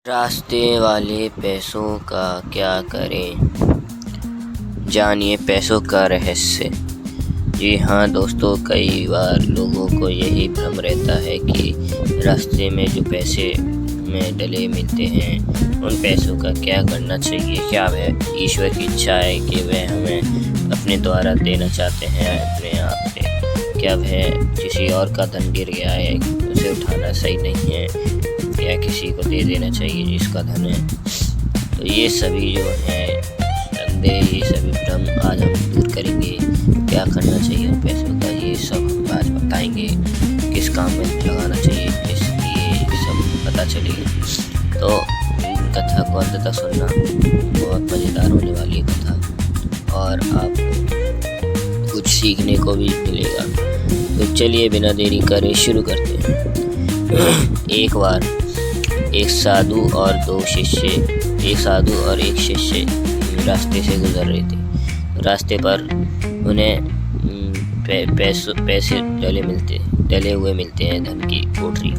रास्ते वाले पैसों का क्या करें, जानिए पैसों का रहस्य। जी हाँ दोस्तों, कई बार लोगों को यही भ्रम रहता है कि रास्ते में जो पैसे में डले मिलते हैं उन पैसों का क्या करना चाहिए। क्या वह ईश्वर की इच्छा है कि वह हमें अपने द्वारा देना चाहते हैं अपने आप से? क्या वह किसी और का धन गिर गया है, उसे उठाना सही नहीं है, या किसी को दे देना चाहिए जिसका धन है? तो ये सभी जो है संदेह, ये सभी भ्रम आज हम दूर करेंगे। क्या करना चाहिए उन पैसों का, ये सब हम आज बताएंगे। किस काम में लगाना चाहिए, इसलिए सब पता चलेगा। तो कथा को अंत तक सुनना, बहुत मज़ेदार होने वाली कथा और आपको कुछ सीखने को भी मिलेगा। तो चलिए बिना देरी करे शुरू करते हैं। एक बार एक साधु और एक शिष्य रास्ते से गुजर रहे थे। रास्ते पर उन्हें पैसे डले हुए मिलते हैं, धन की पोटली।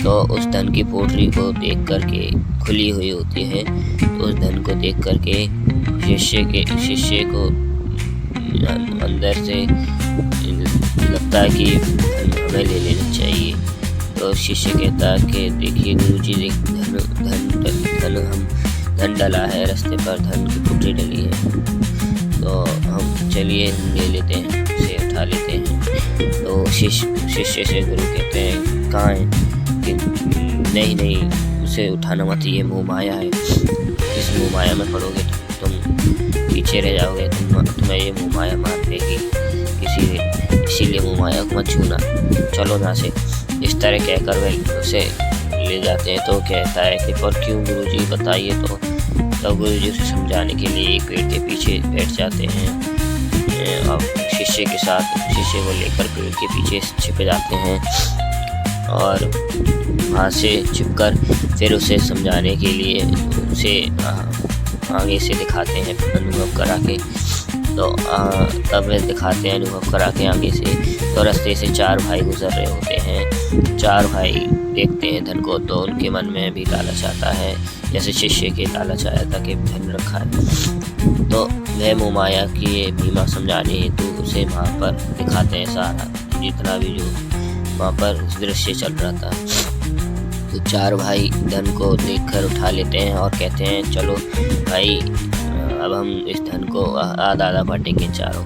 तो उस धन की पोटली को देख करके खुली हुई होती है, तो उस धन को देख करके शिष्य को अंदर से लगता है कि हमें ले लेना चाहिए। तो शिष्य कहता है कि देखिए गुरुजी, धन डला है रास्ते पर, धन की पोटली डली है, तो हम चलिए ले लेते हैं, उसे उठा लेते हैं। तो शिष्य से गुरु कहते हैं कहाँ है? कि नहीं उसे उठाना मत, ये मोह माया है। इस मोह माया में पड़ोगे तो तुम पीछे रह जाओगे, तुम्हें ये मोह माया मार देगी, इसीलिए मोह माया को मत छूना, चलो ना से। इस तरह कहकर वे उसे ले जाते हैं। तो कहता है कि पर क्यों गुरुजी, बताइए। तो तब गुरुजी उसे समझाने के लिए एक पेड़ के पीछे बैठ जाते हैं और शिष्य को लेकर पेड़ के पीछे छिप जाते हैं और वहाँ से छिपकर फिर उसे समझाने के लिए उसे आगे से दिखाते हैं अनुभव करा के। तो तब वे दिखाते हैं अनुभव करा के आगे से। तो रास्ते से 4 भाई गुजर रहे होते हैं। 4 भाई देखते हैं धन को, तो उनके मन में भी लालच आता है, जैसे शिष्य के लालच आया था कि धन रखा है। तो वह मोह माया की भीमा समझाने हेतु उसे वहाँ पर दिखाते हैं सारा जितना भी जो वहाँ पर दृश्य चल रहा था। तो 4 भाई धन को देखकर उठा लेते हैं और कहते हैं चलो भाई, अब हम इस धन को आधा बांटेंगे चारों।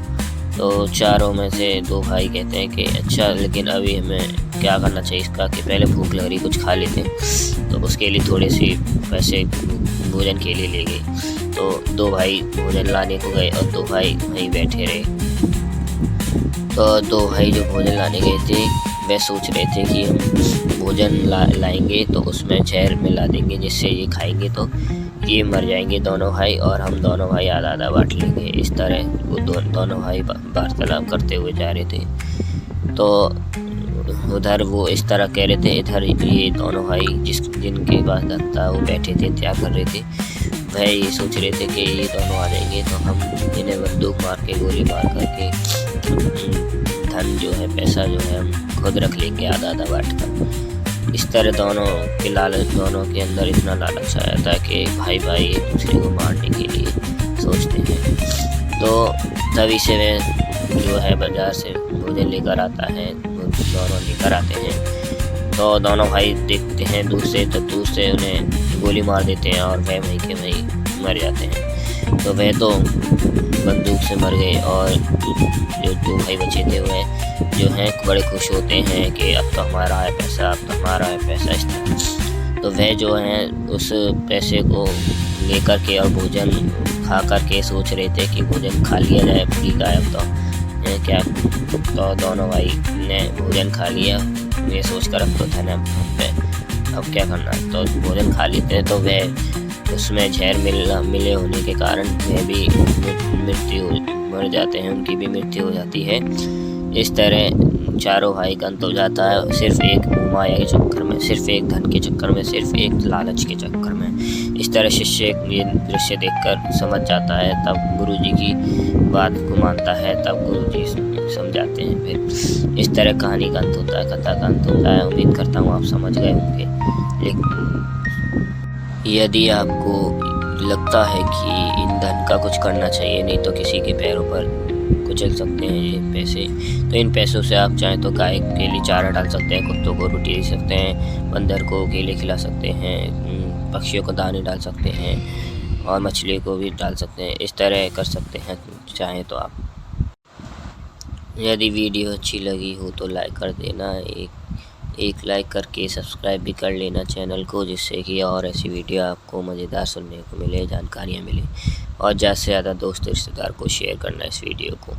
तो चारों में से 2 भाई कहते हैं कि अच्छा, लेकिन अभी हमें क्या करना चाहिए इसका, कि पहले भूख लग रही, कुछ खा लेते हैं। तो उसके लिए थोड़े से पैसे भोजन के लिए ले गए। तो 2 भाई भोजन लाने को गए और 2 भाई वहीं बैठे रहे। तो 2 भाई जो भोजन लाने गए थे वे सोच रहे थे कि हम भोजन लाएंगे तो उसमें जहर मिला देंगे, जिससे ये खाएंगे तो ये मर जाएंगे दोनों भाई, और हम दोनों भाई आधा बांट लेंगे। इस तरह वो दोनों भाई वार्तालाप करते हुए जा रहे थे। तो उधर वो इस तरह कह रहे थे, इधर ये दोनों भाई जिनके पास धन था वो बैठे थे, इंतजार कर रहे थे। वह ये सोच रहे थे कि ये दोनों आ जाएंगे तो हम इन्हें बंदूक मार के, गोली मार करके धन जो है, पैसा जो है, हम खुद रख लेंगे आधा बांट कर। इस तरह दोनों के अंदर इतना लालच आया था कि भाई एक दूसरे को मारने के लिए सोचते हैं। तो तभी से वे जो है बाजार से भोजन लेकर आता है, दोनों लेकर आते हैं। तो दोनों भाई देखते हैं दूर से उन्हें गोली मार देते हैं और वह वहीं के वहीं मर जाते हैं। तो वह तो बंदूक से मर गए और जो 2 भाई बचे थे वह जो हैं बड़े खुश होते हैं कि अब तो हमारा है पैसा, अब तो हमारा है पैसा, इस तरह। तो वह जो हैं उस पैसे को लेकर के और भोजन खा कर के सोच रहे थे कि भोजन खा लिया जाए, ठीक है अब तो क्या। तो दोनों भाई ने भोजन खा लिया, ये सोचकर अब तो धन है, अब क्या करना। तो भोजन खा लेते हैं तो वह उसमें जहर मिले होने के कारण वह भी मर जाते हैं, उनकी भी मृत्यु हो जाती है। इस तरह चारों भाई का अंत हो जाता है, सिर्फ एक माया के चक्कर में, सिर्फ एक धन के चक्कर में, सिर्फ एक लालच के चक्कर में। इस तरह शिष्य ये दृश्य देखकर समझ जाता है, तब गुरुजी की बात को मानता है, तब गुरुजी समझाते हैं। फिर इस तरह कहानी का अंत होता है, कथा का अंत होता है। उम्मीद करता हूँ आप समझ गए होंगे। लेकिन यदि आपको लगता है कि इन धन का कुछ करना चाहिए, नहीं तो किसी के पैरों पर कुचल सकते हैं ये पैसे, तो इन पैसों से आप चाहें तो गाय के लिए चारा डाल सकते हैं, कुत्तों को रोटी दे सकते हैं, बंदर को केले खिला सकते हैं, पक्षियों को दाने डाल सकते हैं और मछली को भी डाल सकते हैं। इस तरह कर सकते हैं चाहें तो आप। यदि वीडियो अच्छी लगी हो तो लाइक कर देना, एक लाइक करके सब्सक्राइब भी कर लेना चैनल को, जिससे कि और ऐसी वीडियो आपको मज़ेदार सुनने को मिले, जानकारियाँ मिले, और ज़्यादा से ज़्यादा दोस्त रिश्तेदार को शेयर करना इस वीडियो को।